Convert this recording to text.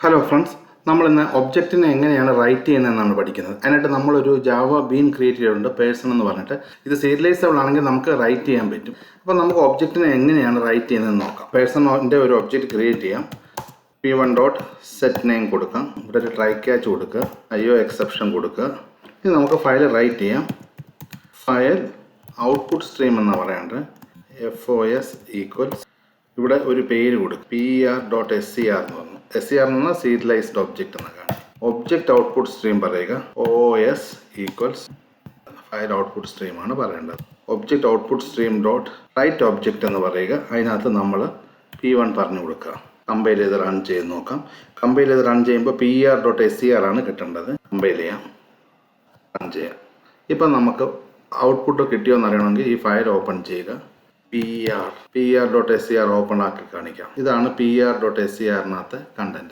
Hello friends, നമ്മളിന്ന് ഒബ്ജക്റ്റിനെ എങ്ങനെയാണ് റൈറ്റ് ചെയ്യുന്നതെന്നാണ് പഠിക്കുന്നത്. അതിനായിട്ട് നമ്മളൊരു ജാവ ബീൻ ക്രിയേറ്റ് ചെയ്തിട്ടുണ്ട്, പേഴ്സൺ എന്ന് പറഞ്ഞിട്ട്. ഇത് സീരിയലൈസബിൾ ആണെങ്കിൽ നമുക്ക് റൈറ്റ് ചെയ്യാൻ പറ്റും. അപ്പോൾ നമുക്ക് ഒബ്ജക്റ്റിനെ എങ്ങനെയാണ് റൈറ്റ് ചെയ്യുന്നതെന്ന് നോക്കാം. പേഴ്സണിൻ്റെ ഒരു ഒബ്ജക്റ്റ് ക്രിയേറ്റ് ചെയ്യാം. p1 ഡോട്ട് സെറ്റ് നെയിം കൊടുക്കാം. ഇവിടെ ഒരു ട്രൈ ക്യാച്ച് കൊടുക്കുക, IO എക്സെപ്ഷൻ കൊടുക്കുക. ഇത് നമുക്ക് ഫയൽ റൈറ്റ് ചെയ്യാം. ഫയൽ ഔട്ട്പുട്ട് സ്ട്രീം എന്ന് പറയാണ്ട് FOS ഈക്വൽസ് ഇവിടെ ഒരു പേര് കൊടുക്കും, PR.SCR എന്ന് പറഞ്ഞു. SCR എന്ന് പറഞ്ഞാൽ സീരിയലൈസ്ഡ് ഒബ്ജക്റ്റ് എന്നൊക്കെയാണ്. ഒബ്ജക്റ്റ് ഔട്ട്പുട്ട് സ്ട്രീം പറയുക OS ഈക്വൽസ് ഫയൽ ഔട്ട്പുട്ട് സ്ട്രീമാണ് പറയേണ്ടത്. Object output stream dot write object എന്ന് പറയുക. അതിനകത്ത് നമ്മൾ P1 പറഞ്ഞു കൊടുക്കുക. കമ്പൈൽ ചെയ്ത് റൺ ചെയ്ത് നോക്കാം. കമ്പൈൽ ചെയ്ത് റൺ ചെയ്യുമ്പോൾ PR.SCR ആണ് കിട്ടേണ്ടത്. കമ്പൈൽ ചെയ്യാം, റൺ ചെയ്യാം. ഇപ്പം നമുക്ക് ഔട്ട്പുട്ട് കിട്ടിയോ എന്ന് അറിയണമെങ്കിൽ ഈ ഫയൽ ഓപ്പൺ ചെയ്യുക. PR.SCR ഓപ്പൺ ആക്കി കാണിക്കാം. ഇതാണ് PR.SCRനകത്ത് കണ്ടന്റ്.